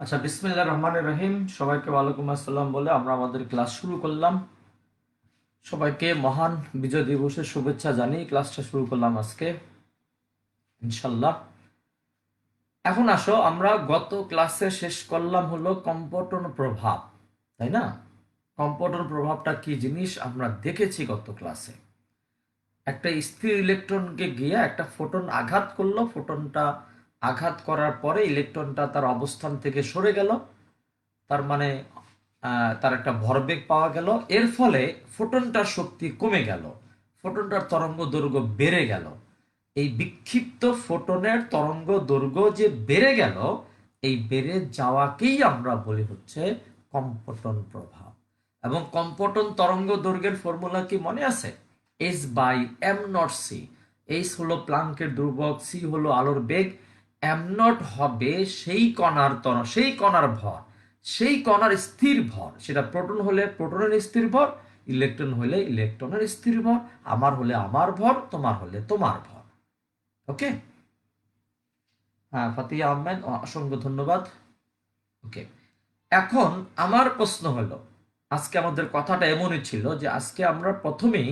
আচ্ছা, বিসমিল্লাহির রহমানির রহিম। সবাইকে ওয়ালাইকুম আসসালাম বলে আমরা আমাদের ক্লাস শুরু করলাম। সবাইকে মহান বিজয় দিবসের শুভেচ্ছা জানিয়ে ক্লাসটা শুরু করলাম আজকে ইনশাল্লাহ। এখন আসো, আমরা গত ক্লাসে শেষ করলাম হলো কম্পটন প্রভাব, তাই না? কম্পটন প্রভাবটা কি জিনিস আমরা দেখেছি গত ক্লাসে। একটা স্থির ইলেকট্রনকে গিয়ে একটা ফোটন আঘাত করলো, ফোটনটা আঘাত করার পরে ইলেকট্রনটা তার অবস্থান থেকে সরে গেল, তার মানে তার একটা ভরবেগ পাওয়া গেল। এর ফলে ফোটনটার শক্তি কমে গেল, ফোটনটার তরঙ্গ দৈর্ঘ্য বেড়ে গেল। এই বিক্ষিপ্ত ফোটনের তরঙ্গ দৈর্ঘ্য যে বেড়ে গেল, এই বেড়ে যাওয়াকেই আমরা বলি হচ্ছে কম্পটন প্রভাব। এবং কম্পটন তরঙ্গ দৈর্ঘ্যের ফর্মুলা কি মনে আছে? S by M naught C. H হলো প্লাঙ্কের ধ্রুবক, সি হলো আলোর বেগ, এম নট হবে সেই কণার ভর, সেই কণার স্থির ভর। সেটা প্রোটন হলে প্রোটনের স্থির ভর, ইলেকট্রন হলে ইলেকট্রনের স্থির ভর, আমার হলে আমার ভর, তোমার হলে তোমার ভর। ওকে, হ্যাঁ, ফাতিয়া আহমেদ, অসংখ্য ধন্যবাদ। ওকে, এখন আমার প্রশ্ন হলো, আজকে আমাদের কথাটা এমনই ছিল যে আজকে আমরা প্রথমেই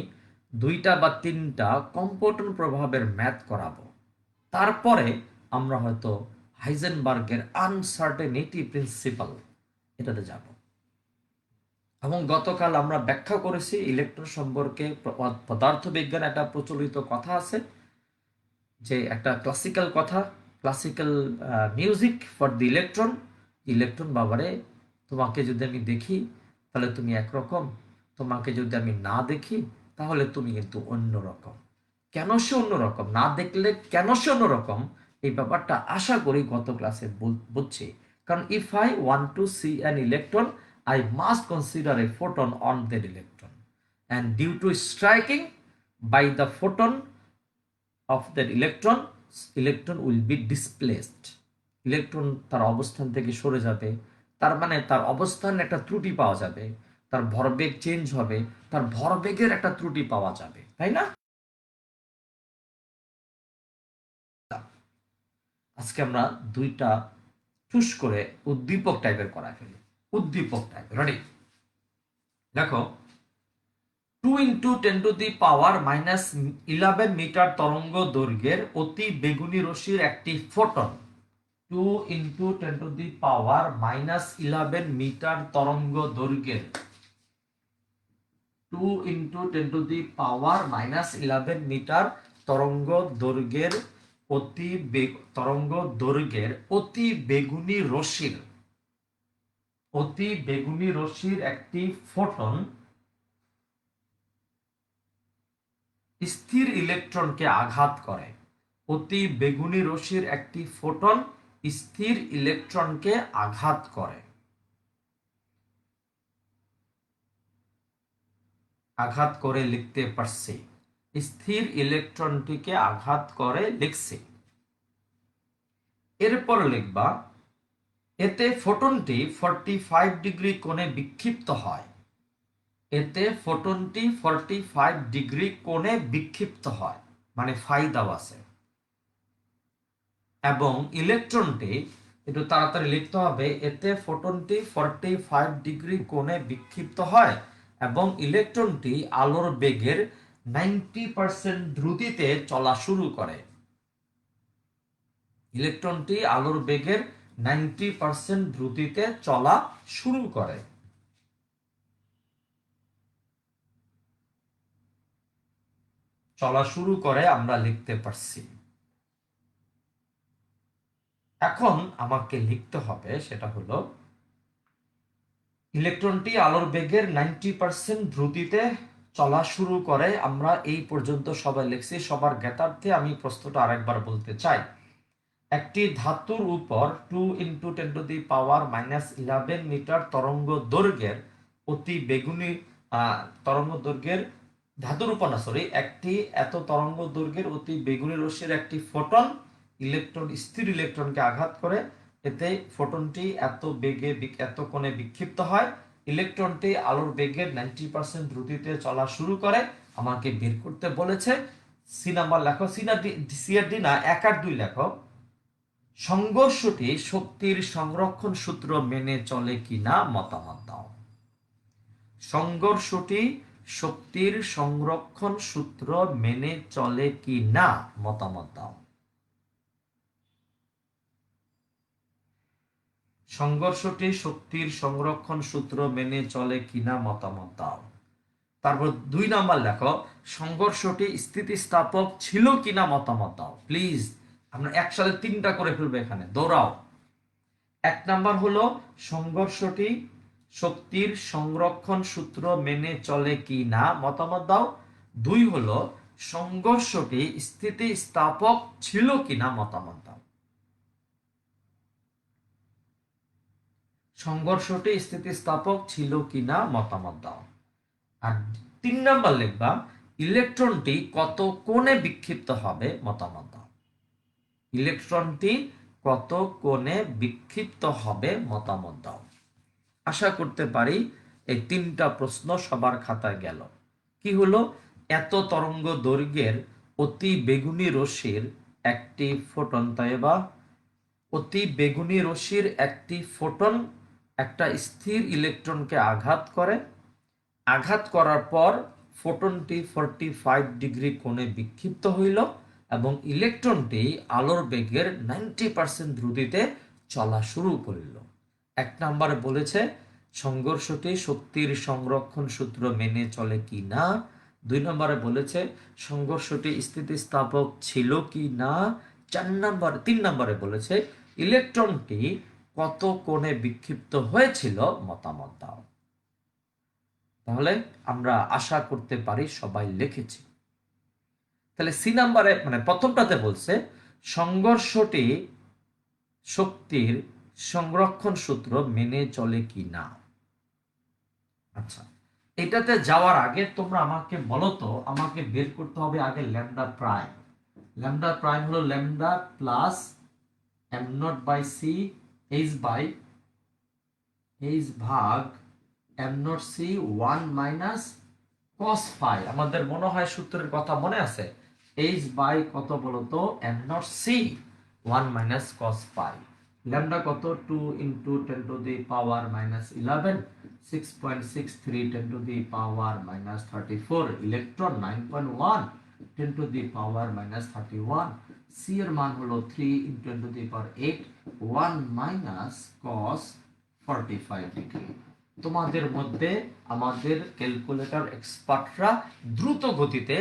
2টা বা 3টা কম্পটন প্রভাবের ম্যাথ করাবো, তারপরে আমরা হয়তো হাইজেনবার্গের আনসার্টেনিটি প্রিন্সিপাল এটাতে যাব। এবং গতকাল আমরা ব্যাখ্যা করেছি ইলেকট্রন সম্পর্কে। পদার্থবিজ্ঞান একটা প্রচলিত কথা আছে, যে একটা ক্লাসিক্যাল কথা, classical music for the electron. Electron বাবারে, তোমাকে যদি আমি দেখি তাহলে তুমি একরকম, তোমাকে যদি আমি না দেখি তাহলে তুমি কিন্তু অন্যরকম। কেন সে অন্যরকম, না দেখলে কেন সে অন্যরকম, এই ব্যাপারটা আশা করি গত ক্লাসে বুঝছি। কারণ if I want to see an electron, I must consider a photon on that electron, and due to striking by the photon of that electron will be displaced. Electron তার অবস্থান থেকে সরে যাবে, তার মানে তার অবস্থান একটা ত্রুটি পাওয়া যাবে, তার ভরবেগ চেঞ্জ হবে, তার ভরবেগের একটা ত্রুটি পাওয়া যাবে, তাই না? আজকে আমরা 2টা চুজ করে উদ্দীপক টাইপের করা ফেলি। উদ্দীপক টাইপের, রেডি? দেখো, 2 × 10⁻11 মিটার তরঙ্গ দৈর্ঘ্যের অতি বেগুনি রশ্মির একটি ফোটন, 2 × 10⁻11 মিটার তরঙ্গ দৈর্ঘ্যের 2 × 10⁻11 মিটার তরঙ্গ দৈর্ঘ্যের অতি বেগুনি রশ্মির একটি ফোটন স্থির ইলেকট্রনকে আঘাত করে। অতি বেগুনি রশ্মির একটি ফোটন স্থির ইলেকট্রনকে আঘাত করে। আঘাত করে লিখতে পারছি, স্থির ইলেকট্রনটিকে আঘাত করে লিখছি। এরপর লিখবা, এতে ফোটনটি 45 ডিগ্রি কোণে বিক্ষিপ্ত হয়। এতে ফোটনটি 45 ডিগ্রি কোণে বিক্ষিপ্ত হয়, মানে ফাই দেওয়া আছে। এবং ইলেকট্রনটি, একটু তাড়াতাড়ি লিখতে হবে, এতে ফোটনটি 45 ডিগ্রি কোণে বিক্ষিপ্ত হয় এবং ইলেকট্রনটি আলোর বেগের 90% দ্রুতিতে চলা শুরু করে। ইলেকট্রনটি আলোর বেগের 90% দ্রুতিতে চলা শুরু করে। আমরা লিখতে পারছি। এখন আমাকে লিখতে হবে, সেটা হলো ইলেকট্রনটি আলোর বেগের 90% দ্রুতিতে চলা শুরু করে। আমরা এই পর্যন্ত সবাই লিখছি। সবার জ্ঞাতার্থে আমি প্রশ্নটা আরেকবার বলতে চাই। একটি ধাতুর উপর 2 × 10⁻11 মিটার তরঙ্গ দৈর্ঘ্যের অতি বেগুনি তরঙ্গ দৈর্ঘ্যের ধাতুর উপর না সরি একটি এত তরঙ্গ দৈর্ঘ্যের অতি বেগুনি রশ্মির একটি ফোটন স্থির ইলেকট্রনকে আঘাত করে। এতে ফোটনটি এত কোণে বিক্ষিপ্ত হয়। ইলেকট্রনটি আলোর বেগের 90% দ্রুতিতে চলা শুরু করে। আমাকে বের করতে বলেছে। সি নাম্বার লেখো, সি আর ডি না, 1 আর 2 লেখো। সংঘর্ষটি শক্তির সংরক্ষণ সূত্র মেনে চলে কিনা মতামত দাও। সংঘর্ষটি শক্তির সংরক্ষণ সূত্র মেনে চলে কিনা মতামত দাও। সংঘর্ষটি শক্তির সংরক্ষণ সূত্র মেনে চলে কিনা মতামত দাও। তারপর 2 নাম্বার লেখো, সংঘর্ষটি স্থিতিস্থাপক ছিল কিনা মতামত দাও। প্লিজ আমরা একসাথে 3টা করে ফেলবো, এখানে দৌড়াও। 1 নাম্বার হলো সংঘর্ষটি শক্তির সংরক্ষণ সূত্র মেনে চলে কিনা মতামত দাও। 2 হলো সংঘর্ষটি স্থিতিস্থাপক ছিল কিনা মতামত দাও। সংঘর্ষটি স্থিতিস্থাপক ছিল কিনা মতামত দাও। আর 3 নাম্বার লিখবা, ইলেকট্রনটি কত কোণে বিক্ষিপ্ত হবে মতামত দাও। ইলেকট্রনটি কত কোণে বিক্ষিপ্ত হবে মতামত দাও। আশা করতে পারি এই 3টা প্রশ্ন সবার খাতায় গেল। কি হলো, এত তরঙ্গ দৈর্ঘ্যের অতি বেগুনি রশ্মির একটি ফোটন, তাই বা অতি বেগুনি রশ্মির একটি ফোটন একটা স্থির ইলেকট্রনকে আঘাত করে। আঘাত করার পর ফোটনটি 45 ডিগ্রি কোণে বিক্ষিপ্ত হইল এবং ইলেকট্রনটি আলোর বেগের 90% দ্রুতিতে চলা শুরু করিল। 1 নম্বরে বলেছে সংঘর্ষটি শক্তির সংরক্ষণ সূত্র মেনে চলে কি না। 2 নম্বরে বলেছে সংঘর্ষটি স্থিতিস্থাপক ছিল কি না। 3 নম্বরে বলেছে ইলেকট্রনটি কত কোণে বিক্ষিপ্ত হয়েছিল মতামত দাও। তাহলে আমরা আশা করতে পারি সবাই লিখেছি। তাহলে সি নাম্বারে মানে প্রথমটাতে বলছে সংঘর্ষটি শক্তির সংরক্ষণ সূত্র মেনে চলে কি না। আচ্ছা, এটাতে যাওয়ার আগে তোমরা আমাকে বলো তো, আমাকে বের করতে হবে আগে ল্যামডা প্রাইম। ল্যামডা প্রাইম হলো lambda plus m naught by c h ভাগ m naught c 1 minus cos phi। আমাদের মনে হয় সূত্রের কথা মনে আছে, h বাই কত বলতো m naught c 1 minus cos phi। Lambda কত 2 into 10 to the power minus 11 6.63 10 to the power minus 34 electron 9.1 10 to the power minus 31। c এর মান হলো 3 into 10 to the power 8 1 minus cos 45 degree. তোমাদের মধ্যে আমাদের calculator এক্সপার্টরা দ্রুত গতিতে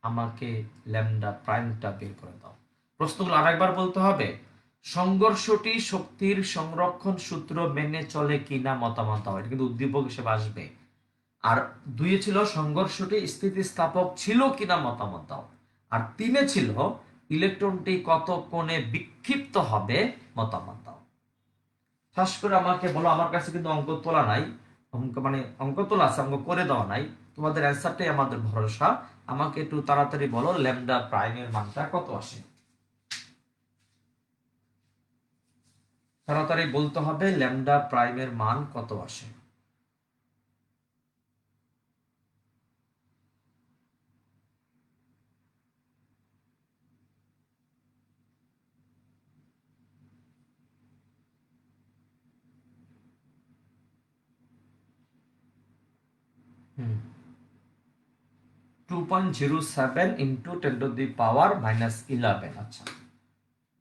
আমাকে ল্যামডা প্রাইমটা বের করে দাও। প্রশ্নগুলো আরেকবার বলতে হবে। সংঘর্ষটি শক্তির সংরক্ষণ সূত্র মেনে চলে কিনা মতামত দাও। এটা কিন্তু উদ্দীপক হিসেবে আসবে। আর 2 ছিল সংঘর্ষটি স্থিতিস্থাপক ছিল কিনা মতামত দাও। আর 3 ছিল ইলেকট্রনটি কত কোণে বিক্ষিপ্ত হবে মতামত দাও। খাস করে আমাকে বলো, আমার কাছে কিন্তু অঙ্ক তোলা নাই, অঙ্ক তোলা আছে, অঙ্ক করে দেওয়া নাই। তোমাদের অ্যান্সারটাই আমাদের ভরসা। আমাকে একটু তাড়াতাড়ি বলো ল্যামডা প্রাইমের মানটা কত আসে। তাড়াতাড়ি বলতে হবে ল্যামডা প্রাইমের মান কত আসে। হুম 2.07 into 10 to the power minus 11। আচ্ছা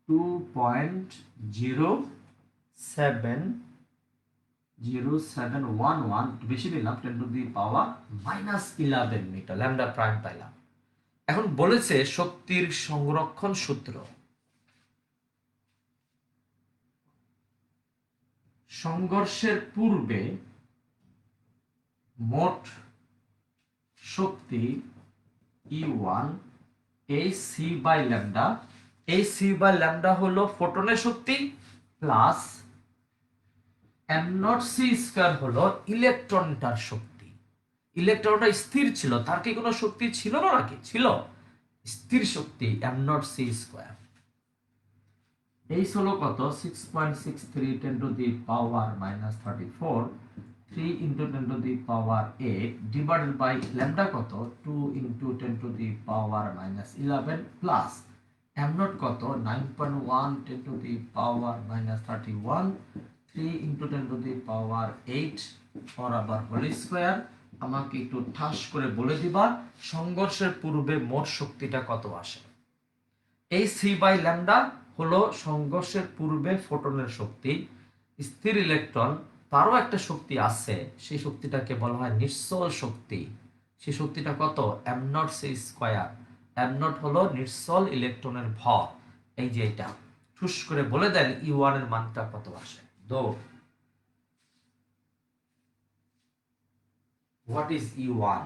2.070711 বেশি নিলাম, 10 to the power minus 11 metre lambda prime পাইলাম। এখন বলেছে শক্তির সংরক্ষণ সূত্র। সংঘর্ষের পূর্বে মোট শক্তি E1 এই সি বাই ল্যামডা, এই সি বাই ল্যামডা হলো ফোটনের শক্তি plus m naught C square হলো ইলেকট্রনটার শক্তি। ইলেকট্রনটা স্থির ছিল, তার কি কোনো শক্তি ছিল না নাকি? ছিল, স্থির শক্তি এম নট সি স্কয়ার। এই হলো কত 6.63 10 to the power minus 34 3 into 10 to the power 8 divided by lambda কত 2 into 10 to the power minus 11 plus m naught কত 9.1 10 to the power minus 31 3 into 10 to the power 8 or আবার whole square. আমাকে একটু ঠাস করে বলে দিবা সংঘর্ষের পূর্বে মোট শক্তিটা কত আসে। এই সি বাই ল্যামডা হলো সংঘর্ষের পূর্বে ফোটনের শক্তি। স্থির ইলেকট্রন তারও একটা শক্তি আছে, সেই শক্তিটাকে বলা হয় নিশ্চল শক্তি। সেই শক্তিটা কত M naught C square. M naught হলো নিশ্চল ইলেকট্রনের ভর। এই যে এটা ঠুস করে বলে দেন E1 এর মানটা কত আসে। দৌড়। What is E1?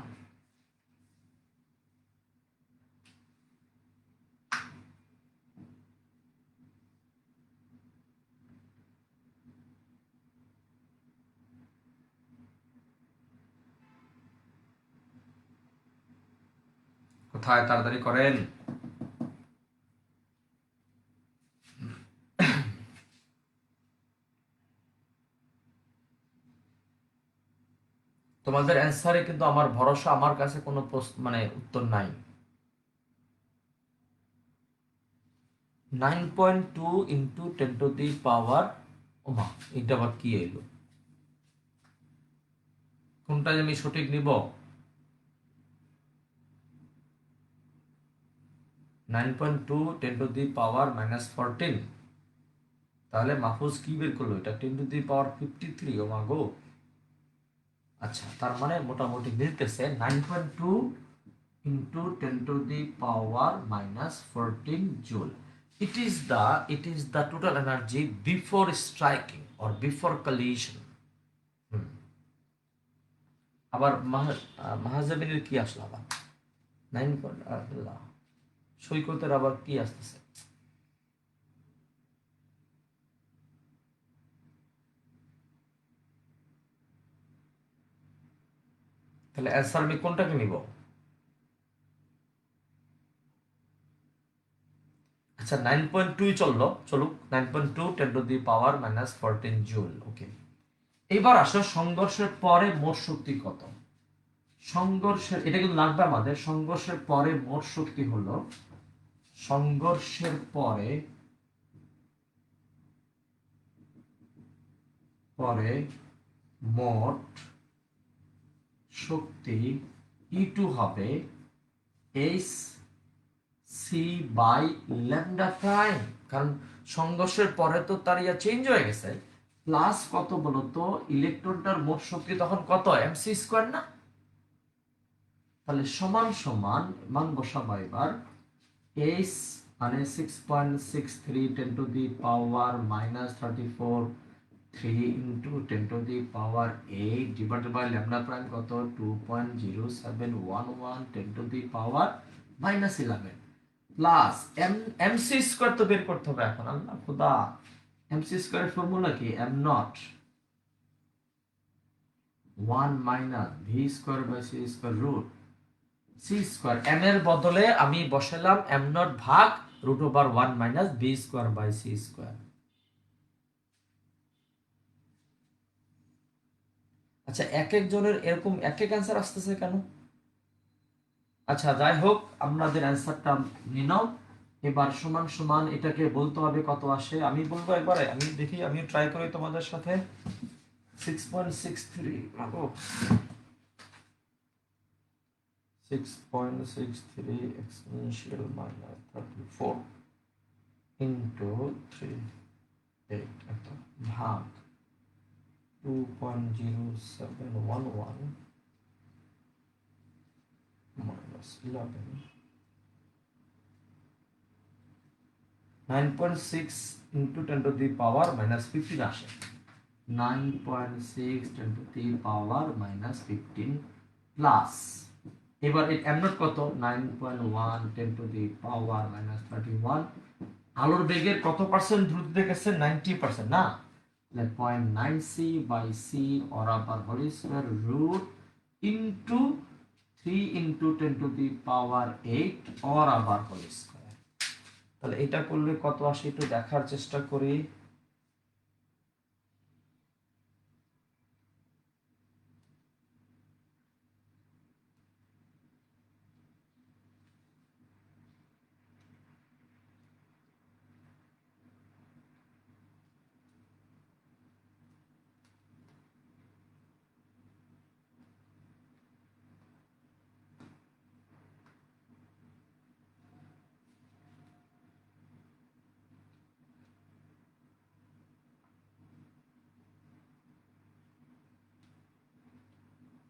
কোথায় তাড়াতাড়ি করেন। তোমাদের অ্যান্সারে কিন্তু আমার ভরসা, আমার কাছে কোনো প্রশ্ন মানে উত্তর নাই। 9.2 ইন্টু 10 টু দি পাওয়ার, ওমা এটা আবার কি এলো, কোনটা আমি সঠিক নিব? 9.2 10 টু দি পাওয়ার মাইনাস 14। তাহলে মাহফুজ কি বের করলো, এটা 10 টু দি পাওয়ার 53। ও মা গো। আচ্ছা, তার মানে মোটামুটি মিলতেছে 9.2 into 10 to the power minus 14 joule. It is the total energy before striking or before collision. আবার মাহাজাবিনের কি আসলো আবার 9 সৈকতের আবার কি আসতেছে। তাহলে অ্যান্সার আমি কোনটাকে নিব? আচ্ছা 9.2 চলুক 9.2 10 to the power minus 14 joule. Okay, এবার আসো সংঘর্ষের পরে মোট শক্তি কত। সংঘর্ষের এটা কিন্তু লাগবে আমাদের। সংঘর্ষের পরে মোট শক্তি হলো, সংঘর্ষের পরে মোট শক্তি E2 হবে H C by lambda prime. কারণ সংঘর্ষের পরে তো তার ইয়া চেঞ্জ হয়ে গেছে। প্লাস কত বলতো, ইলেকট্রনটার মোট শক্তি তখন কত এমসি স্কয়ার না। তাহলে সমান সমান মান বসাবো এবার। এইচ মানে 6.63 10 to the power minus 34 3 into 10 to the power 8 divided by lambda prime কত 2.0711 10 to the power minus 11 plus MC square তো বের করতে হবে এখন। আল্লাহ খোদা, এমসি স্কয়ারের ফর্মুলা কি? M naught 1 minus V square by C square root C square. M এর বদলে আমি বসালাম এম নট ভাগ root over 1 minus V square by C square. আচ্ছা, এক একজনের এরকম এক এক অ্যান্সার আসতেছে কেন? আচ্ছা যাই হোক, আপনাদের অ্যান্সারটা নিয়ে নাও। এবার সমান সমান এটাকে বলতে হবে কত আসে। আমি বলবো একবারে, আমি দেখি, আমি ট্রাই করি তোমাদের সাথে। 6.63 মাগো, 6.63 exponential minus 34 into 3 8 ভাগ 2.0711 minus 11 9.6 into 10 to the power minus 15 আসে। 9.6 10 to the power minus 15 plus এবার এই এম নট কত 9.1 10 to the power minus 31। আলোর বেগের কত পার্সেন্ট দ্রুতিতে গেছে? 90% না। 0.9 c by c or আবার whole square root into 3 into 10 to the power 8 or আবার হোল স্কয়ার। তাহলে এটা করলে কত আসে একটু দেখার চেষ্টা করি।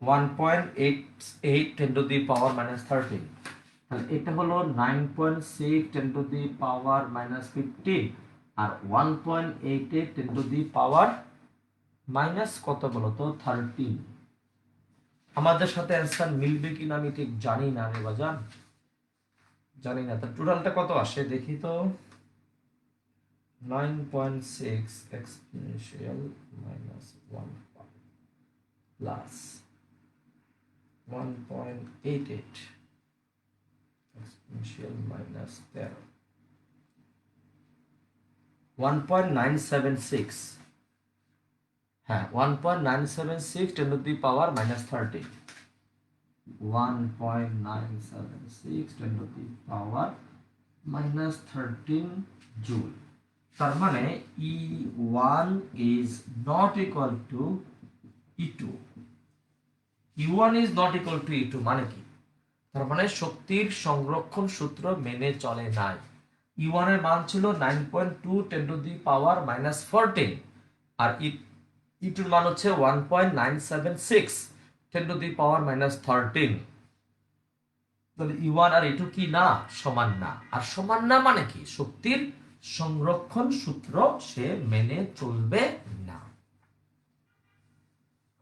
1.88 10 to the power minus 13, তাহলে এটা হলো 9.6 10 to the power minus 15 আর 1.88 10 to the power মাইনাস কত বলো তো 13। আমাদের সাথে অ্যান্সার মিলবে কিনা আমি ঠিক জানি না রে বাজান, জানি না। তো টোটালটা কত আসে দেখি তো, 9.6 exponential minus 1 plus 1.88 exponential minus 13, 1.976, হ্যাঁ 1.976 10 to the power minus 30, 1.976 10 to the power minus 13 joule। তার মানে E1 is not equal to E2, E1 is not equal to E2 মানে কি? তার মানে শক্তির সংরক্ষণ সূত্র মেনে চলে নাই। E1 এর মান ছিল 9.2 10 to the power minus 14 R E2 এর মান হচ্ছে 1.976 10 to the power minus 13। তাহলে E1 আর E2 কি না? সমান না। আর সমান না মানে কি? শক্তির সংরক্ষণ সূত্র সে মেনে চলবে না।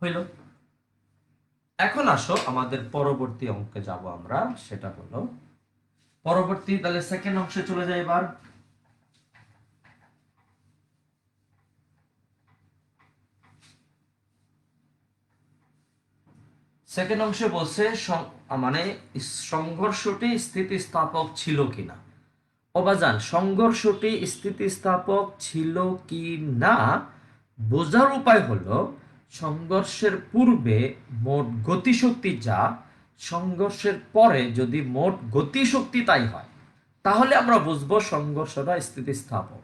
হইল। এখন আসো আমাদের পরবর্তী অঙ্কে যাব আমরা, সেটা হলো পরবর্তী, তাহলে সেকেন্ড অংশে চলে যাই এবার। সেকেন্ড অংশে বলছে মানে সংঘর্ষটি স্থিতিস্থাপক ছিল কিনা। অবাজান, সংঘর্ষটি স্থিতিস্থাপক ছিল কি না বোঝার উপায় হলো সংঘর্ষের পূর্বে মোট গতিশক্তি যা, সংঘর্ষের পরে যদি মোট গতিশক্তি তাই হয়, তাহলে আমরা বুঝবো সংঘর্ষটা স্থিতিস্থাপক।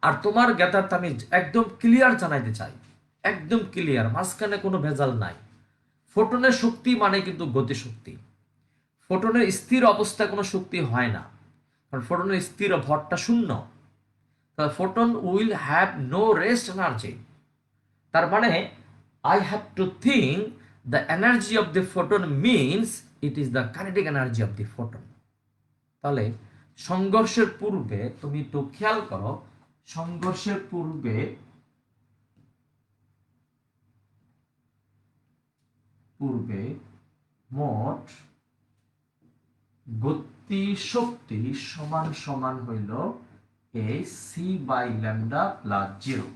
আর তোমার জ্ঞাতার্থে আমি একদম ক্লিয়ার জানাইতে চাই, একদম ক্লিয়ার, মাঝখানে কোনো ভেজাল নাই। ফোটনের শক্তি মানে কিন্তু গতিশক্তি। ফোটনের স্থির অবস্থায় কোনো শক্তি হয় না, কারণ ফোটনের স্থির ভরটা শূন্য। Photon will have no rest energy. তার মানে I have to think the energy of the photon means it is the kinetic energy of the photon। তাহলে সংঘর্ষের পূর্বে তুমি একটু খেয়াল করো, সংঘর্ষের পূর্বে মোট গতি শক্তি সমান সমান হইল c বাই ল্যামডা প্লাস 0।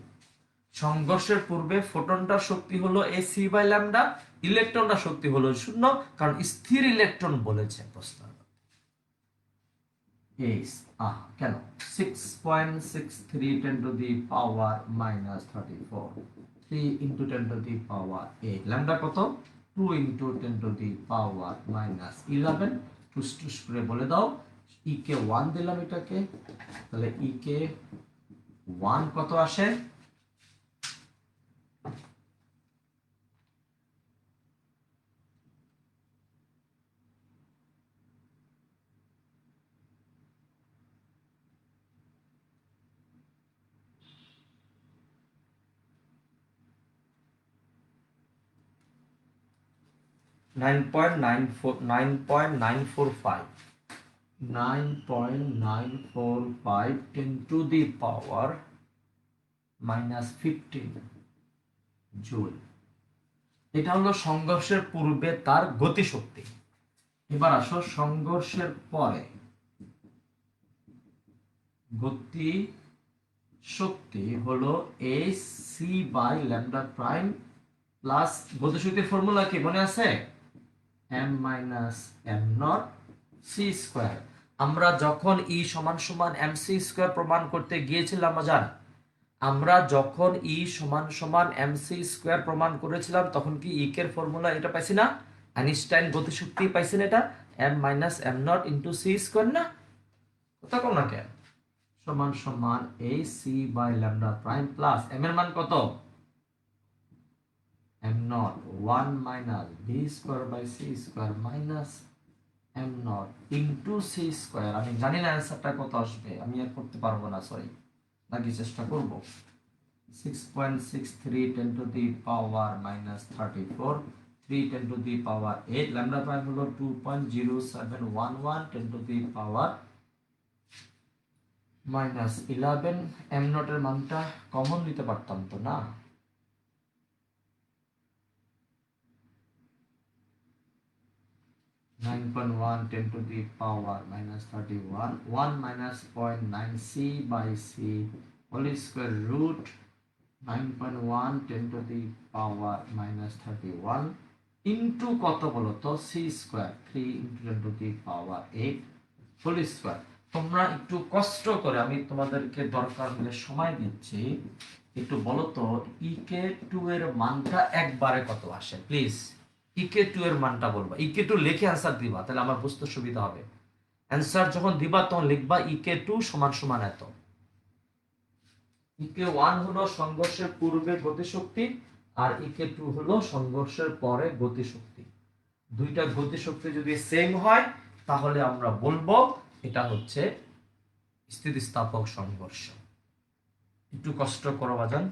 সংঘর্ষের পূর্বে ফোটনটার শক্তি হলো c বাই ল্যামডা, ইলেকট্রনটার শক্তি হলো 0, কারণ স্থির ইলেকট্রন বলেছে প্রশ্ন। কেন 6.63 10 to the power minus 34, 3 into 10 to the power 8, lambda কত? 2 into 10 to the power minus 11। টুস করে বলে দাও, ই কে 1 দিলাম এটাকে, তাহলে ই কে 1 কত আসে? 9.945 10 to the power minus 15 joule. এটা হলো সংঘর্ষের পূর্বে তার গতিশক্তি। এবার আসো সংঘর্ষের পরে গতি শক্তি হলো ac by lambda prime plus, গতিশক্তির ফর্মুলা কি মনে আছে? m minus m naught c square. আমরা যখন e সমান সমান mc স্কয়ার প্রমাণ করতে গিয়েছিলাম বাজার, আমরা যখন e সমান সমান mc স্কয়ার প্রমাণ করেছিলাম, তখন কি e এর ফর্মুলা এটা পাইছি না? আইনস্টাইন গতিশক্তি পাইছেন এটা m minus m naught into c square না? কথা কম না কেন? সমান সমান ac by lambda prime plus m এর মান কত? m naught 1 minus b square by c square minus m naught into c square. আমি জানি না অ্যানসারটা কত আসবে, আমি আর করতে পারবো না, সরি, নাকি চেষ্টা করব। 6.63 10 to the power minus 34, 3 10 to the power 8, lambda prime হলো 2.0711 10 to the power -11। m not এর মানটা কমন নিতে পারতাম তো না, 9.1 10 to the power -31, 1 minus 0.9 c by c whole square root 9.1 10 to the power -31 into কত বলো তো c square 3 into 10 to the power 8 whole square। তোমরা একটু কষ্ট করে, আমি তোমাদেরকে দরকার হলে সময় দিচ্ছি, একটু বলো তো ek2 এর মানটা একবারে কত আসে প্লিজ। ek2 এর মানটা বলবা, ek2 লিখে অ্যান্সার দিবা, তাহলে আমার বুঝতে সুবিধা হবে। অ্যান্সার যখন দিবা তখন লিখবা ek2 সমান সমান এত। ek1 হলো সংঘর্ষের পূর্বে গতিশক্তি আর ek2 হলো সংঘর্ষের পরে গতিশক্তি। দুইটা গতিশক্তি যদি সেম হয় তাহলে আমরা বলবো এটা হচ্ছে স্থিতিস্থাপক সংঘর্ষ। একটু কষ্ট করো বাজান।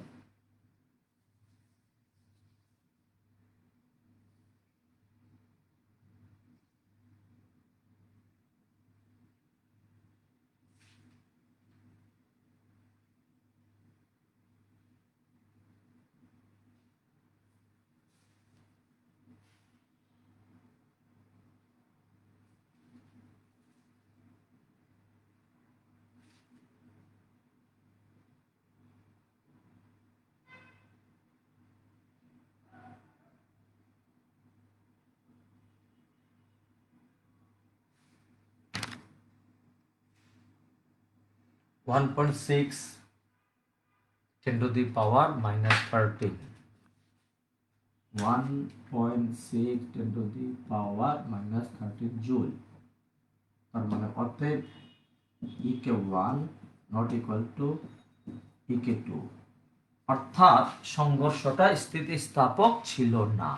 1.6 10 to the power -13, 1.6 10 to the power -13 joule. তার মানে অতএব ek1 not equal to ek2, অর্থাৎ সংঘর্ষটা স্থিতিস্থাপক ছিল না।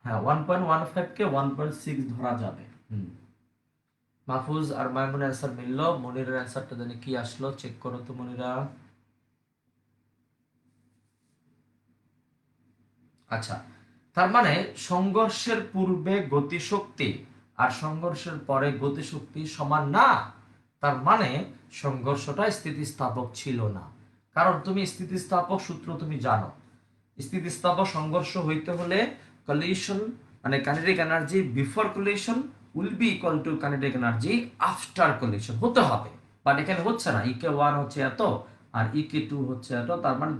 হ্যাঁ 1.15 কে 1.6 ধরা যাবে। মাহফুজ আর মাইমুনের অ্যান্সার মিলল, মনিরের অ্যান্সারটা জানি কি আসলো, চেক করো তো মনিরা। আচ্ছা, তার মানে সংঘর্ষের পূর্বে গতিশক্তি আর সংঘর্ষের পরে গতিশক্তি সমান না, তার মানে সংঘর্ষটা স্থিতিস্থাপক ছিল না। কারণ তুমি স্থিতিস্থাপক সূত্র তুমি জানো, স্থিতিস্থাপক সংঘর্ষ হইতে হলে collision মানে kinetic energy before collision will be equal to kinetic energy after collision হতে হবে, বাট এখানে হচ্ছে না। ek1 হচ্ছে এত আর ek2 হচ্ছে এত, তার মানে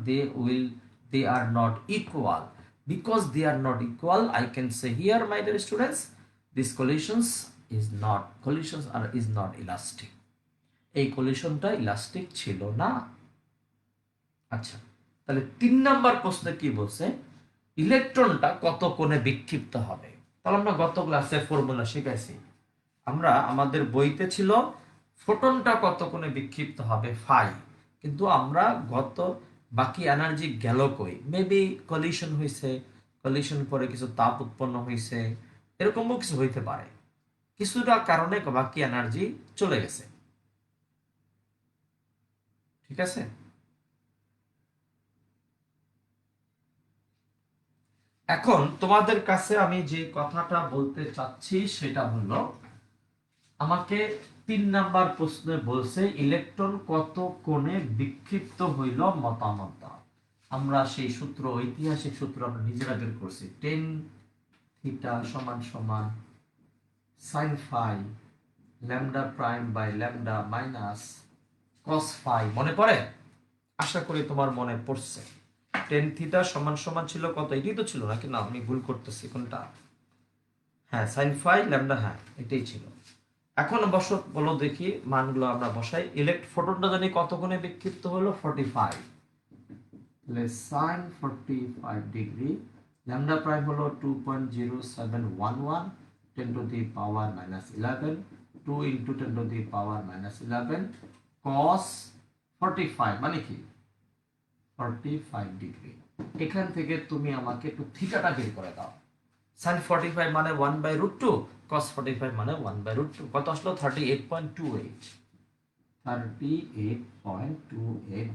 they are not equal। Because they are not equal, I can say here, my dear students, this collisions is not elastic। এই collisionটা ইলাস্টিক ছিল না। আচ্ছা, তাহলে 3 নাম্বার প্রশ্নে কি বলছে, ইলেকট্রনটা কত কোণে বিক্ষিপ্ত হবে। তাহলে আমরা গত ক্লাসে ফর্মুলা শিখাইছি, আমরা আমাদের বইতে ছিল ফোটনটা কত কোণে বিক্ষিপ্ত হবে ফাই, কিন্তু আমরা গত বাকি এনার্জি গেল কই, মেবি কলিশন হয়েছে, কলিশন পরে কিছু তাপ উৎপন্ন হয়েছে, এরকমও কিছু হইতে পারে, কিছুটা কারণে বাকি এনার্জি চলে গেছে। ঠিক আছে, এখন তোমাদের কাছে আমি যে কথাটা বলতে চাচ্ছি সেটা হলো, আমাকে 3 নাম্বার প্রশ্নে বলছে ইলেকট্রন কত কোণে বিক্ষিপ্ত হইল মতামত দাও। আমরা সেই সূত্র, ঐতিহাসিক সূত্র আমরা নিজেরা বের করছি, টেন থিটা সমান সমান sine phi lambda prime by lambda minus cos phi. মনে পড়ে? আশা করি তোমার মনে পড়ছে। টেন থিটা সমান সমান ছিল কত, এটাই তো ছিল নাকি? না, আমি ভুল করতেছি কোনটা? হ্যাঁ, সাইন ফাই ল্যামডা, হ্যাঁ এটাই ছিল। এখন বলো দেখি মানগুলো আমরা বসাই। ফোটনটা জানি কত কোণে বিক্ষিপ্ত হলো 45, তাহলে sin 45 ডিগ্রি, ল্যামডা প্রাইম হলো 2.0711 10 to the power -11, 2 into 10 to the power -11 cos 45 মানে কি 45 ডিগ্রি। এখান থেকে তুমি আমাকে একটু থিটাটা বের করে দাও। sin 45 মানে 1/√2, cos 45 মানে 1/√2, কত আসলো 38.28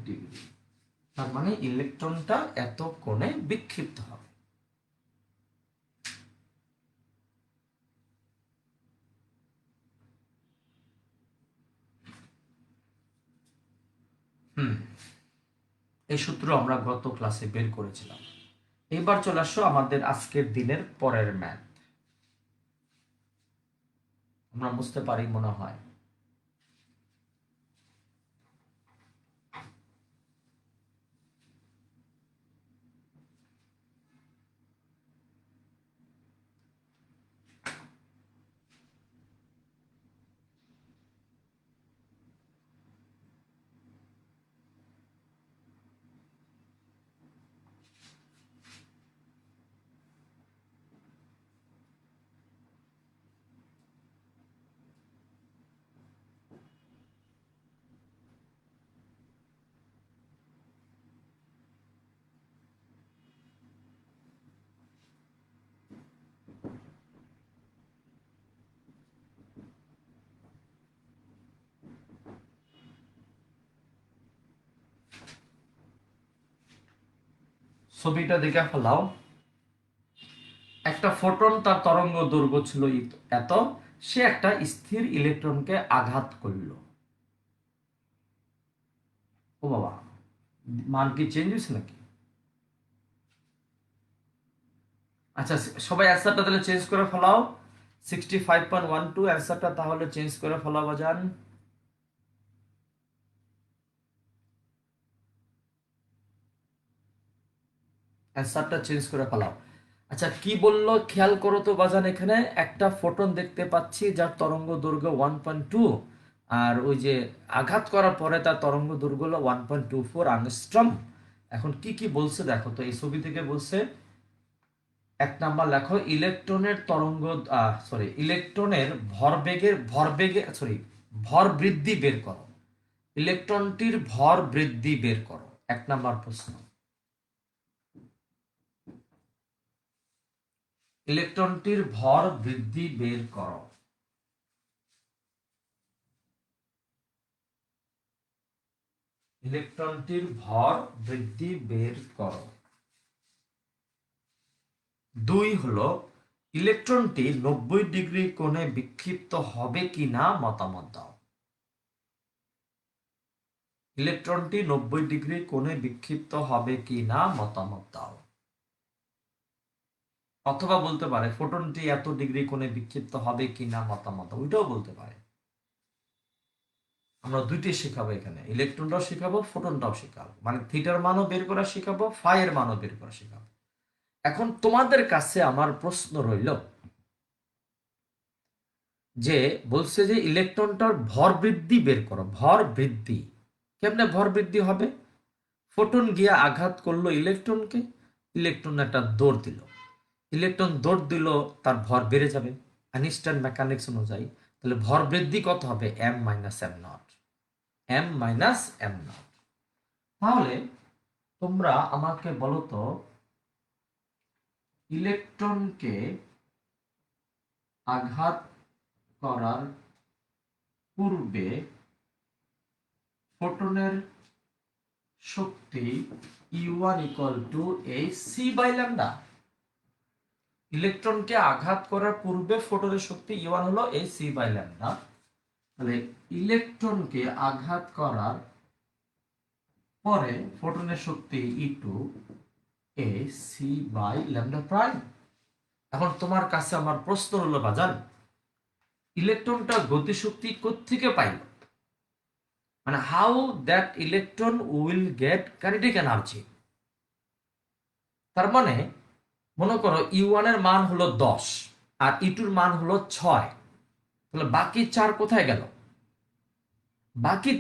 ডিগ্রি। তার মানে ইলেকট্রনটা এত কোণে বিক্ষিপ্ত হবে। এই সূত্র আমরা গত ক্লাসে বের করেছিলাম। এবার চলে আসো আমাদের আজকের দিনের পরের ম্যাথ। আমরা বুঝতে পারি মনে হয়। ছবিটা দেখে ফেলাও। একটা ফোটন, তার তরঙ্গ দৈর্ঘ্য ছিল এত, সে একটা স্থির ইলেকট্রনকে আঘাত করলো। ও বাবা, মান কি চেঞ্জ হয়েছে নাকি? আচ্ছা, সবাই অ্যান্সারটা তাহলে চেঞ্জ করে ফেলাও। 65.12 অ্যান্সারটা তাহলে চেঞ্জ করে ফেলাও বাজান। অ্যান্সারটা চেঞ্জ করে ফেলাও। আচ্ছা, কি বললো খেয়াল করো তো বাজান। এখানে একটা ফোটন দেখতে পাচ্ছি যার তরঙ্গ দৈর্ঘ্য 1.2, আর ওই যে আঘাত করার পরে তার তরঙ্গ দৈর্ঘ্য হলো 1.24 আংস্ট্রম। এখন কি কি বলছে দেখো তো, এই ছবি থেকে বলছে, এক নাম্বার লেখো, ইলেকট্রনের তরঙ্গ ইলেকট্রনের ভর বৃদ্ধি বের করো। ইলেকট্রনটির ভর বৃদ্ধি বের করো, এক নাম্বার প্রশ্ন। ইলেকট্রনটির ভর বৃদ্ধি বের করো। ইলেকট্রনটির ভর বৃদ্ধি বের করো। 2 হলো, ইলেকট্রনটি 90 ডিগ্রি কোণে বিক্ষিপ্ত হবে কিনা মতামত দাও। ইলেকট্রনটি 90 ডিগ্রি কোণে বিক্ষিপ্ত হবে কিনা মতামত দাও। অথবা বলতে পারে ফোটনটি এত ডিগ্রি কোণে বিক্ষিপ্ত হবে কিনা মতামত, ওইটাও বলতে পারে। আমরা দুইটি শেখাবো এখানে, ইলেকট্রনটাও শেখাবো, ফোটনটাও শেখাবো, মানে থিটার মানও বের করা শেখাবো, ফাইয়ের মানও বের করা শেখাবো। এখন তোমাদের কাছে আমার প্রশ্ন রইল যে, বলছে যে ইলেকট্রনটার ভর বৃদ্ধি বের করো। ভর বৃদ্ধি কেমনে ভর বৃদ্ধি হবে? ফোটন গিয়া আঘাত করলো ইলেকট্রনকে, ইলেকট্রন একটা দৌড় দিল, ইলেকট্রন দৌড় দিল, তার ভর বেড়ে যাবে আইনস্টাইন মেকানিক্স অনুযায়ী। তাহলে ভর বৃদ্ধি কত হবে? m minus m nought, m minus m nought. তাহলে তোমরা আমাকে বলো তো, ইলেকট্রনকে আঘাত করার পূর্বে ফোটনের শক্তি E1 equal to c by lambda. ইলেকট্রনকে আঘাত করার পূর্বে ফোটনের শক্তি E1 হলো সি বাই ল্যামডা। তাহলে ইলেকট্রনকে আঘাত করার পরে ফোটনের শক্তি E2 C by lambda prime. এখন তোমার কাছে আমার প্রশ্ন হলো বাজান, ইলেকট্রনটা গতিশক্তি কোত্থেকে পাইল? মানে how that electron will get kinetic energy. তার মানে মনে করো E1 এর মান হলো 10 আর E2 এর মান হলো 6, তাহলে বাকি 4 কোথায় গেল? বাকি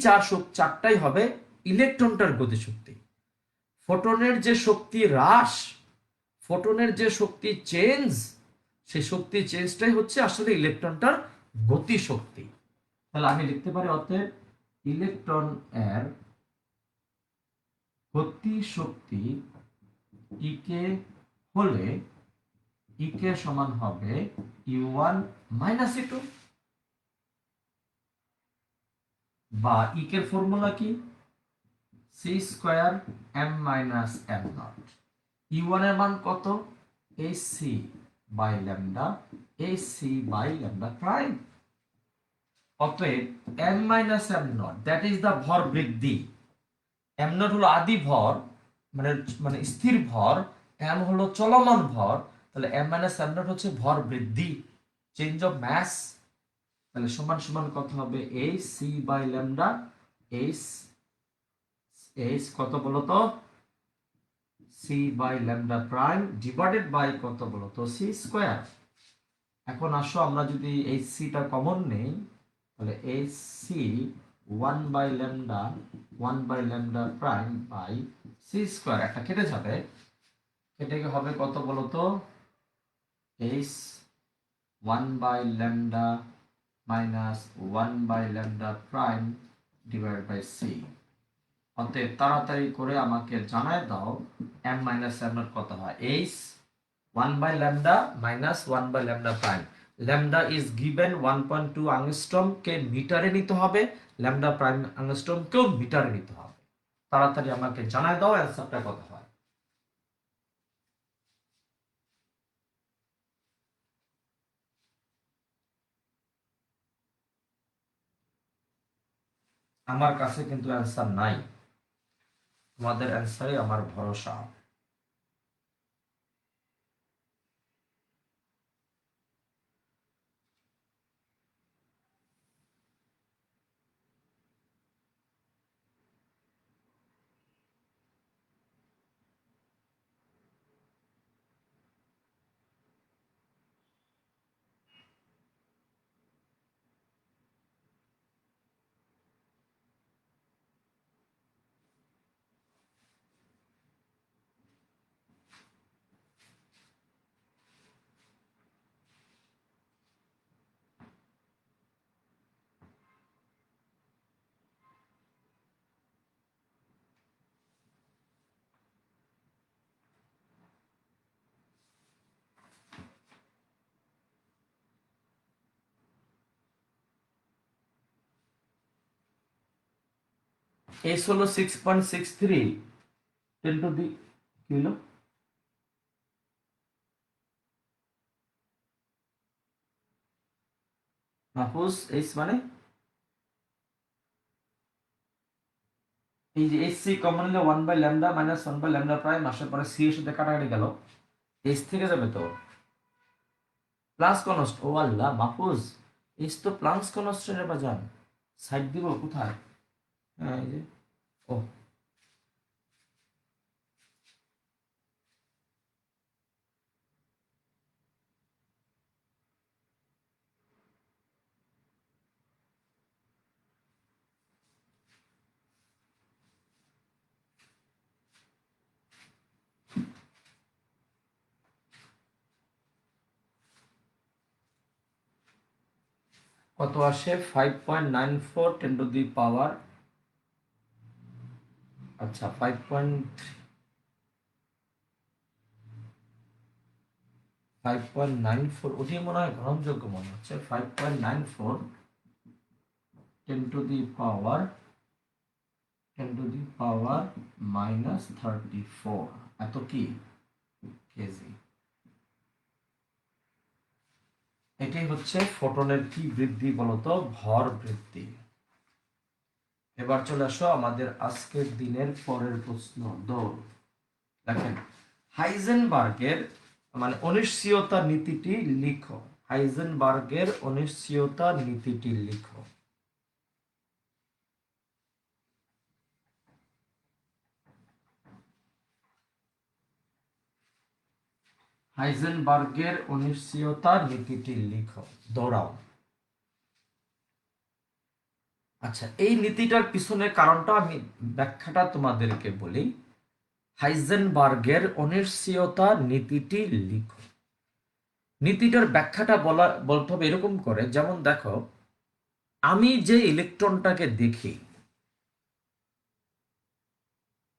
চারটাই হবে ইলেকট্রনটার গতিশক্তি। ফোটনের যে শক্তি হ্রাস, ফোটনের যে শক্তি চেঞ্জ, সেই শক্তি চেঞ্জটাই হচ্ছে আসলে ইলেকট্রনটার গতিশক্তি। তাহলে আমি লিখতে পারি, অতএব ইলেকট্রন এর গতিশক্তি ইকে হলে ইকে সমান হবে U1 মাইনাস E2, বা ইকের ফর্মুলা কি? C square m minus m nought. U one এর মান কত? এই সি বাই ল্যামডা, এই সি বাই ল্যামডা প্রাইম। অতএব m minus m nought that is the ভর বৃদ্ধি। এম নট হলো আদি ভর, মানে মানে স্থির ভর, এম হলো চলমান ভর, তাহলে এম মাইনাস এম নট হচ্ছে ভর বৃদ্ধি, চেঞ্জ অফ ম্যাস। তাহলে সমান সমান কত হবে? এই C by lambda, H H কত বলতো? C by lambda prime divided by কত বলতো? C square. এখন আসো আমরা যদি এই সিটা কমন নেই, তাহলে এই C one by lambda prime by C square, একটা কেটে যাবে, কেটে হবে কত বলতো? H one by lambda minus one by lambda prime divide by C. অতএব তাড়াতাড়ি করে আমাকে জানায় দাও এম মাইনাস এম নট কত হয়? H one by lambda minus one by lambda prime. Lambda is given 1.2 angstrom কে মিটারে নিতে হবে, ল্যামডা প্রাইম আংস্ট্রম কেও মিটারে নিতে হবে। তাড়াতাড়ি আমাকে জানায় দাও অ্যান্সারটা কত হয়। আমার কাছে কিন্তু অ্যান্সার নাই, তোমাদের অ্যান্সারে আমার ভরসা। এস হলো 6.63 টেন টু দি কি হলো? মাহফুজ এইচ মানে এই যে এইচ সি কমন নিলে one by lambda minus one by lambda prime আসার পরে সি এর সাথে কাটাকাটি গেল, এইচ থেকে যাবে তো প্লাস কনস্ট। ও আল্লাহ মাহফুজ, এইচ তো প্লাস কনস্টেন্টের বাজান, সাইড দিব কোথায়? হ্যাঁ এই যে, ও কত আসে? 5.94 টেন টু দি পাওয়ার, আচ্ছা 5.94, ওটি মনে হয় গ্রহণযোগ্য মনে হচ্ছে। 5.94 ten two the power minus 34, এত কি কেজি। এটি হচ্ছে ফোটনের কি বৃদ্ধি বলতো? ভর বৃদ্ধি। এবার চলে আসো আমাদের আজকের দিনের পরের প্রশ্ন। দৌড় দেখেন, হাইজেনবার্গের মানে অনিশ্চয়তা নীতিটি লিখো। হাইজেনবার্গের অনিশ্চয়তা নীতিটি লিখো। হাইজেনবার্গের অনিশ্চয়তা নীতিটি লিখো, দৌড়াও। আচ্ছা, এই নীতিটার পিছনের কারণটা আমি ব্যাখ্যাটা তোমাদেরকে বলি। হাইজেনবার্গের অনিশ্চয়তা নীতিটি লিখো। নীতিটার ব্যাখ্যাটা বলতে হবে এরকম করে, যেমন দেখো, আমি যে ইলেকট্রনটাকে দেখি,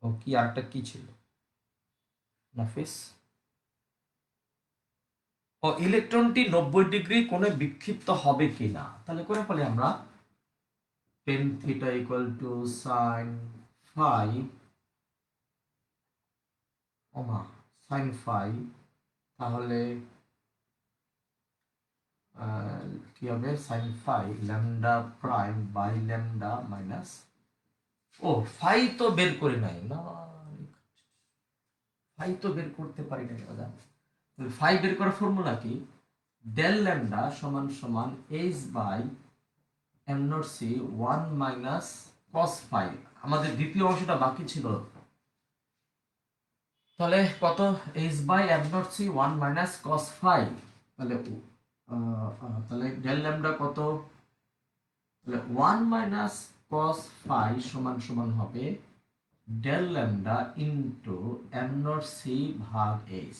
ও কি আরেকটা কি ছিল নাফিস, ও ইলেকট্রনটি 90 ডিগ্রি কোণে বিক্ষিপ্ত হবে কিনা, তাহলে করে ফেলি আমরা tan theta equal to sine phi ওমা সাইন ফাই, তাহলে কি হবে sine phi lambda prime by lambda minus, ও ফাই তো বের করি নাই না, ফাই তো বের করতে পারি নাই দাদা। ফাই বের করার ফর্মুলা কি, ডেল ল্যামডা সমান সমান H by M naught C one minus cos phi. আমাদের দ্বিতীয় অংশটা বাকি ছিল, তাহলে কত, H by M naught C one minus cos phi, তাহলে তাহলে ডেল ল্যামডা কত, তাহলে ওয়ান মাইনাস কস ফাই সমান সমান হবে del lambda into M naught C ভাগ এইচ।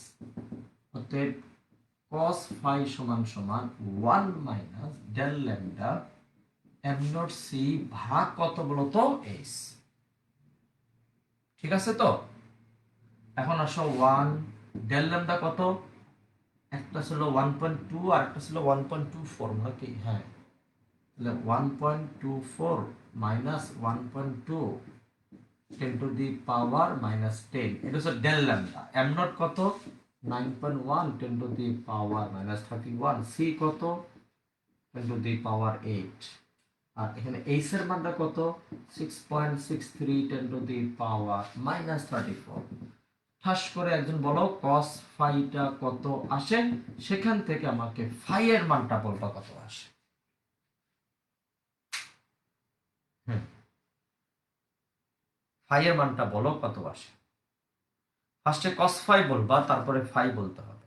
অতএব cos phi সমান সমান 1 minus del lambda M naught C ভাগ কত বলতো এইচ। ঠিক আছে তো, এখন আসো 1 ডেল ল্যামডা কত, একটা ছিল 1.2 আর একটা ছিল 1.24 নাকি, হ্যাঁ, তাহলে 1.24 minus 1.2 10 to the power minus 10, এটা হচ্ছে ডেল ল্যামডা। এম নট কত 9.1 10 to the power minus 31, C কত 10 টু দি পাওয়ার 8, আর এখানে এইচ এর মানটা কত 6.63 10 টু দি পাওয়ার মাইনাস 34। ঠাস করে একজন বলো cos ফাইটা কত আসে, সেখান থেকে আমাকে ফাই এর মানটা বলবা কত আসে। ফাই এর মানটা বলো কত আসে, ফার্স্টে cos ফাই বলবা, তারপরে ফাই বলতে হবে।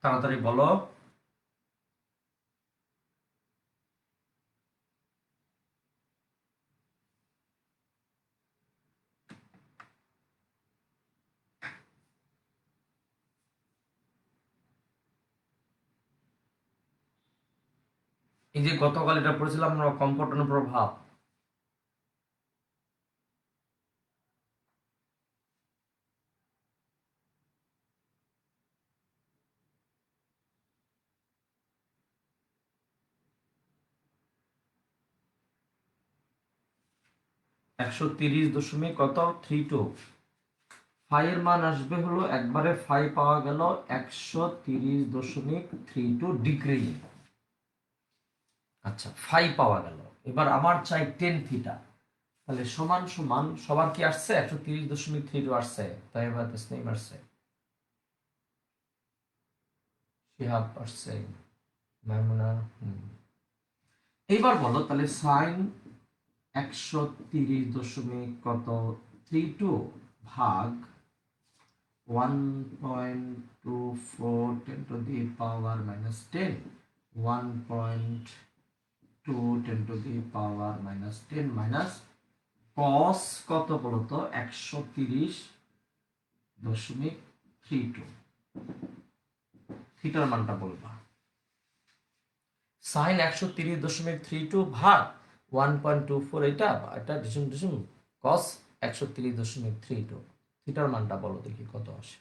তাড়াতাড়ি বলো। এই যে গতকাল এটা পড়েছিলাম আমরা, কম্পটনের প্রভাব, একশো তিরিশ দশমিক কত 32, ফাই এর মান আসবে হলো একবারে ফাই পাওয়া গেল 130.32 ডিগ্রি। আচ্ছা ফাই পাওয়া গেল, এবার আমার চাই টেন থিটা, তাহলে সমান সমান সবার কি আসছে 130.32 আসছে, তাই এবার তসনিম আসছে, শিহাব আসছে, মাইমুনা, এইবার বলো তাহলে সাইন 130.32 ভাগ 1.24 10 to the power minus 10, 1.2 10 to the power minus 10 minus cos কত বলতো 130.32, থিটার মানটা বলবা। সাইন 130.32 ভাগ 1.24, এটা এটা ডিসুম ডিসুম cos 130.32, থিটার মানটা বলো দেখি কত আসে।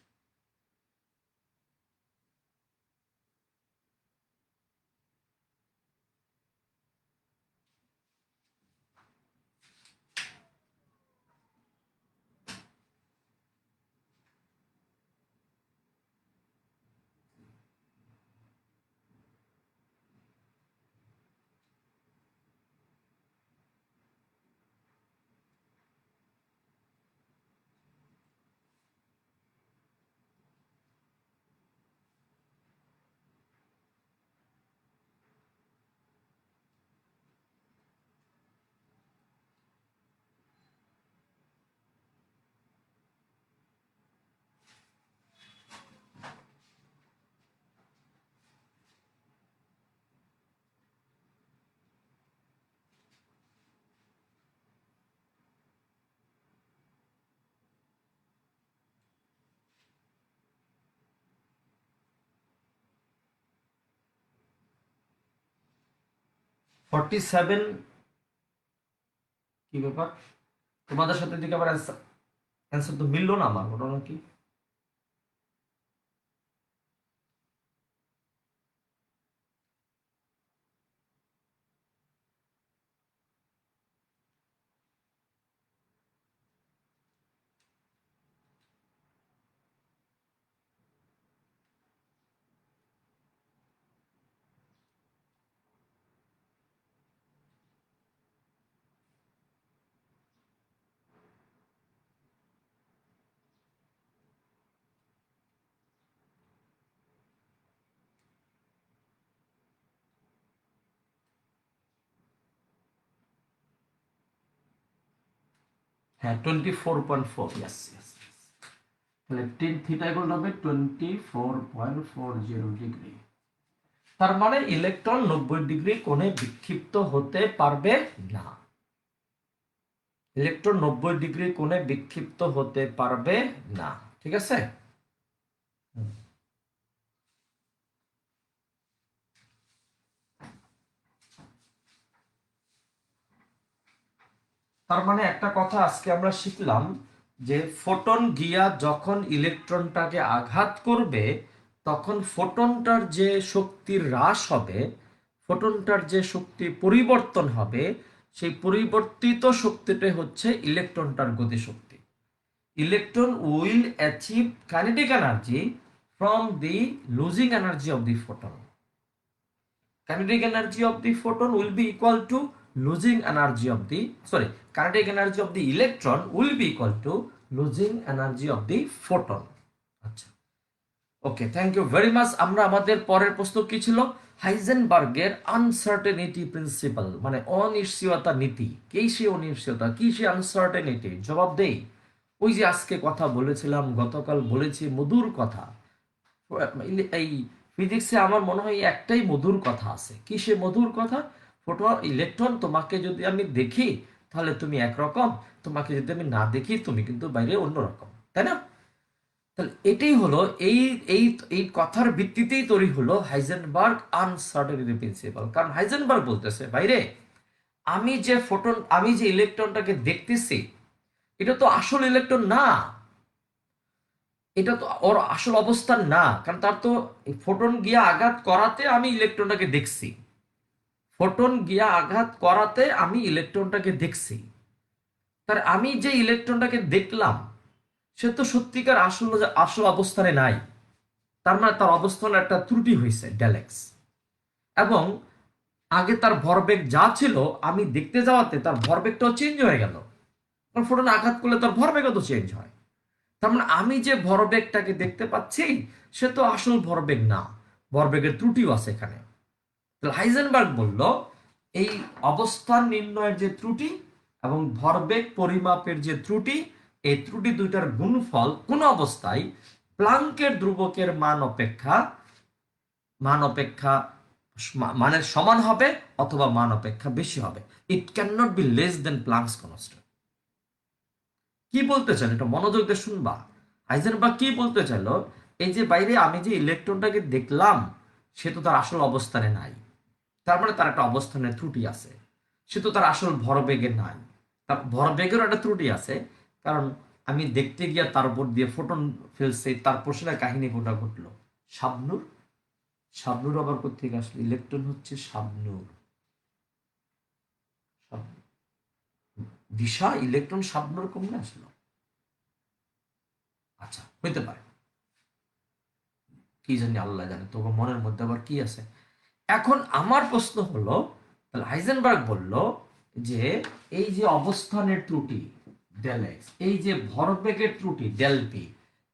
47 কি ব্যাপার, তোমাদের সাথে দিকে আবার অ্যান্সার তো মিললো না আমার, ঘটনা কি? হ্যাঁ 24.4, ইয়াস ইয়াস। তাহলে টেন থিটা ইকুয়াল হবে 24.40 ডিগ্রি। তার মানে ইলেকট্রন 90 ডিগ্রি কোণে বিক্ষিপ্ত হতে পারবে না। ইলেকট্রন 90 ডিগ্রি কোণে বিক্ষিপ্ত হতে পারবে না, ঠিক আছে। তার মানে একটা কথা আজকে আমরা শিখলাম যে ফোটন গিয়া যখন ইলেকট্রনটাকে আঘাত করবে তখন ফোটনটার যে শক্তির হ্রাস হবে, ফোটনটার যে শক্তি পরিবর্তন হবে, সেই পরিবর্তিত শক্তিটা হচ্ছে ইলেকট্রনটার গতিশক্তি। Electron will achieve kinetic energy from the losing energy of the photon. Kinetic energy of the photon will be equal to losing energy of the, sorry, kinetic energy of the electron will be equal to losing energy of the photon. আচ্ছা, ওকে, thank you very much. আমরা আমাদের পরের প্রশ্ন কি ছিল? হাইজেনবার্গের uncertainty principal, মানে অনিশ্চয়তা নীতি। কি সে অনিশ্চয়তা, কি সে আনসার্টেনিটি? জবাব দেই। ওই যে আজকে কথা বলেছিলাম, গতকাল বলেছি মধুর কথা। এই ফিজিক্সে আমার মনে হয় একটাই মধুর কথা আছে। কি সে মধুর কথা? ইলেকট্রন তোমাকে যদি আমি দেখি তাহলে তুমি একরকম, তোমাকে যদি আমি না দেখি তুমি কিন্তু বাইরে অন্যরকম, তাই না? তাহলে এটাই হলো এই এই এই কথার ভিত্তিতেই তৈরি হলো হাইজেনবার্গ আনসার্টেনিটি প্রিন্সিপাল। কারণ হাইজেনবার্গ বলতেছে বাইরে আমি যে ইলেকট্রনটাকে দেখতেছি এটা তো আসল ইলেকট্রন না, এটা তো ওর আসল অবস্থান না। কারণ তার তো ফোটন গিয়া আঘাত করাতে আমি ইলেকট্রনটাকে দেখছি, ফোটন গিয়া আঘাত করাতে আমি ইলেকট্রনটাকে দেখছি। তার আমি যে ইলেকট্রনটাকে দেখলাম সে তো সত্যিকার আসল আসল অবস্থানে নাই। তার মানে তার অবস্থানে একটা ত্রুটি হয়েছে, ডেলেক্স। এবং আগে তার ভরবেগ যা ছিল আমি দেখতে যাওয়াতে তার ভরবেগটাও চেঞ্জ হয়ে গেল। কারণ ফোটন আঘাত করলে তার ভরবেগও তো চেঞ্জ হয়। তার মানে আমি যে ভরবেগটাকে দেখতে পাচ্ছি সে তো আসল ভরবেগ না, ভরবেগের ত্রুটিও আছে এখানে। হাইজেনবার্গ বলল এই অবস্থান নির্ণয়ের যে ত্রুটি এবং ভরবেগ পরিমাপের যে ত্রুটি, এই ত্রুটি দুইটার গুণফল কোন অবস্থায় প্লাঙ্কের ধ্রুবকের মান অপেক্ষা মানের সমান হবে অথবা মান অপেক্ষা বেশি হবে। It can not be less than Planck's constant. কি বলতে চান এটা মনোযোগ দিয়ে শুনবা। হাইজেনবার্গ কি বলতে চাইলো, এই যে বাইরে আমি যে ইলেকট্রনটাকে দেখলাম সে তো তার আসল অবস্থানে নাই। তার মানে তার একটা অবস্থানের ত্রুটি আছে, সে তো তার আসল ভরবেগে নাই, তার ভরবেগেরও একটা ত্রুটি আছে। কারণ আমি দেখতে গিয়ে তার উপর দিয়ে ফোটন ফেলছে, তারপর সেটা কাহিনী কোনটা ঘটলো। শাবনূর, শাবনূর আবার কোথেকে আসলো? ইলেকট্রন হচ্ছে শাবনূর। দিশা ইলেকট্রন শাবনূর কমে আসলো। আচ্ছা, হইতে পারে, কি জানি, আল্লাহ জানে তোমার মনের মধ্যে আবার কি আছে। এখন আমার প্রশ্ন হলো, তাহলে হাইজেনবার্গ বলল যে এই যে অবস্থানের ত্রুটি ডেল এক্স, এই যে ভরবেগের ত্রুটি ডেল পি,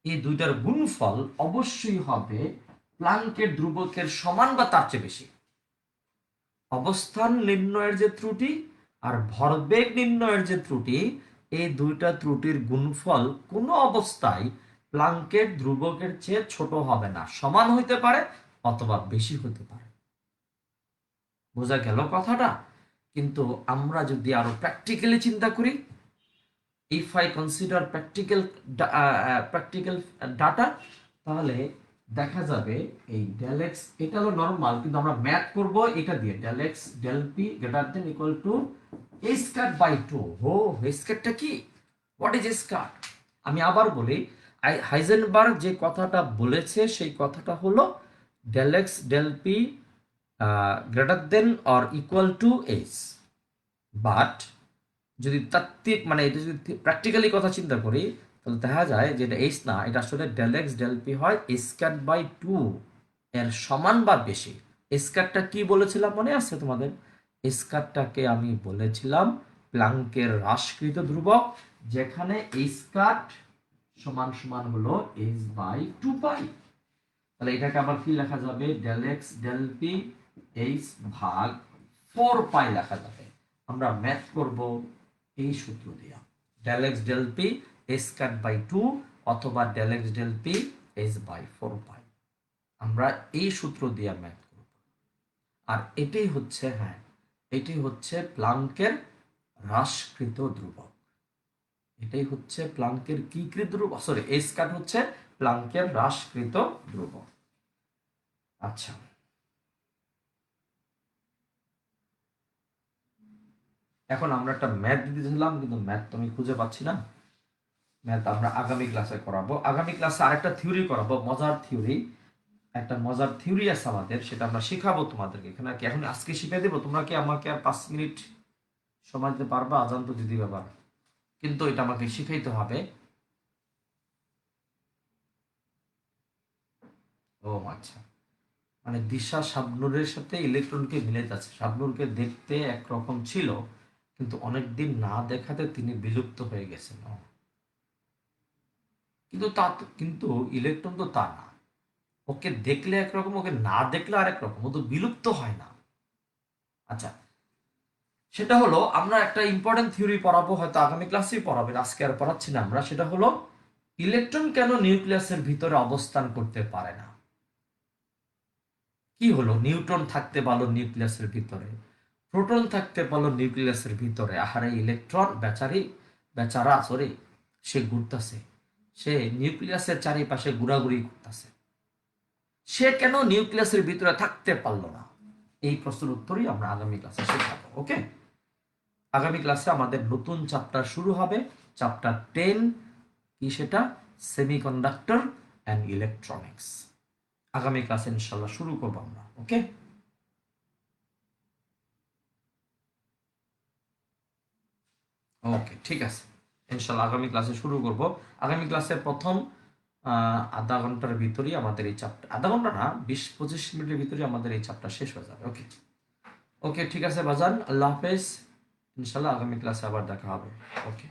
এই দুইটার গুণফল অবশ্যই হবে প্লাঙ্কের ধ্রুবকের সমান বা তার চেয়ে বেশি। অবস্থান নির্ণয়ের যে ত্রুটি আর ভরবেগ নির্ণয়ের যে ত্রুটি, এই দুইটা ত্রুটির গুণফল কোনো অবস্থায় প্লাঙ্কের ধ্রুবকের চেয়ে ছোট হবে না, সমান হইতে পারে অথবা বেশি হতে পারে। বোঝা গেল কথাটা? কিন্তু আমরা যদি আরো প্র্যাকটিক্যালি চিন্তা করি, if I consider practical data, তাহলে দেখা যাবে এই ডেল এক্স, এটা হলো নরমাল, কিন্তু আমরা ম্যাথ করব এটা দিয়ে, del X del P greater than equal to A square by 2। হো, স্কয়ারটা কি, হোয়াট ইজ স্কয়ার? আমি আবার বলি, হাইজেনবার্গ যে কথাটা বলেছে সেই কথাটা হলো del X del P greater than or equal to H. But যদি তাত্ত্বিক মানে এটা যদি প্র্যাকটিক্যালি কথা চিন্তা করি, তাহলে দেখা যায় যে এটা এইচ না, এটা আসলে ডেল এক্স ডেল পি হয় স্কয়ার বাই 2 এর সমান বা বেশি। স্কয়ারটা কি বলেছিলাম মনে আছে তোমাদের? স্কয়ারটাকে আমি বলেছিলাম প্লাঙ্কের হ্রাসকৃত ধ্রুবক, যেখানে স্কয়ার সমান সমান হলো এইচ বাই 2 পাই। তাহলে এটাকে আবার কি লেখা যাবে? Del X del P H ভাগ 4 পাই লেখা যাবে। আমরা ম্যাথ করব এই সূত্র দিয়ে, del X del P H cut by 2 অথবা del X del P H by 4 pi. আমরা এই সূত্র দিয়ে ম্যাথ করব। আর এটাই হচ্ছে, হ্যাঁ, এটাই হচ্ছে প্লাঙ্কের হ্রাসকৃত ধ্রুবক। এটাই হচ্ছে প্লাঙ্কের কি কৃত ধ্রুবক, সরি এইচ কাট হচ্ছে প্লাঙ্কের হ্রাসকৃত ধ্রুবক। আচ্ছা, এখন আমরা একটা ম্যাথ দিতেছিলাম, কিন্তু ম্যাথ তো আমি খুঁজে পাচ্ছি না। ম্যাথ আমরা আগামী ক্লাসে করাবো। আগামী ক্লাসে আরেকটা থিওরি করাবো, মজার থিওরি। একটা মজার থিওরি আছে আমাদের, সেটা আমরা শিখাবো তোমাদেরকে। এখানে কি এখন আজকে শিখে দেবো? তোমরা কি আমাকে আর 5 মিনিট সময় দিতে পারবা? আজান তো দিদি ব্যাপার, কিন্তু এটা আমাকে শিখাইতে হবে। ও আচ্ছা, মানে দিশা শাবনূরের সাথে ইলেকট্রনকে মিলে যাচ্ছে। শাবনূরকে দেখতে একরকম ছিল, কিন্তু অনেকদিন না দেখাতে তিনি বিলুপ্ত হয়ে গেছেন। কিন্তু ইলেকট্রন তো তা না, ওকে দেখলে একরকম, ওকে না দেখলে আরেক রকম, ও তো বিলুপ্ত হয় না। আচ্ছা, সেটা হলো আমরা একটা ইম্পর্টেন্ট থিওরি পড়াবো, হয়তো আগামী ক্লাসেই পড়াবেন, আজকে আর পড়াচ্ছি না আমরা। সেটা হলো ইলেকট্রন কেন নিউক্লিয়াসের ভিতরে অবস্থান করতে পারে না। কি হলো, নিউট্রন থাকতে পারলো নিউক্লিয়াসের ভিতরে, প্রোটন থাকতে পারলো নিউক্লিয়াসের ভিতরে, আহারে ইলেকট্রন বেচারা সরি, সে ঘুরতেছে, সে নিউক্লিয়াসের চারিপাশে ঘোরাঘুরি করতেছে, সে কেন নিউক্লিয়াসের ভিতরে থাকতে পারলো না? এই প্রশ্নের উত্তরই আমরা আগামী ক্লাসে শেখাবো। ওকে, আগামী ক্লাসে আমাদের নতুন চ্যাপ্টার শুরু হবে, চ্যাপ্টার 10। কি সেটা? Semiconductor and electronics. আগামী ক্লাসে ইনশাল্লাহ শুরু করবো আমরা। ওকে, ওকে, ঠিক আছে, ইনশাল্লাহ আগামী ক্লাসে শুরু করব। আগামী ক্লাসে প্রথম আধা ঘন্টার ভিতরেই আমাদের এই চ্যাপ্টার, আধা ঘন্টা না, 20-25 মিনিটের ভিতরে আমাদের এই চ্যাপ্টার শেষ হয়ে যাবে। ওকে, ওকে, ঠিক আছে বাজান, আল্লাহ হাফেজ। ইনশাল্লাহ আগামী ক্লাসে আবার দেখা হবে। ওকে।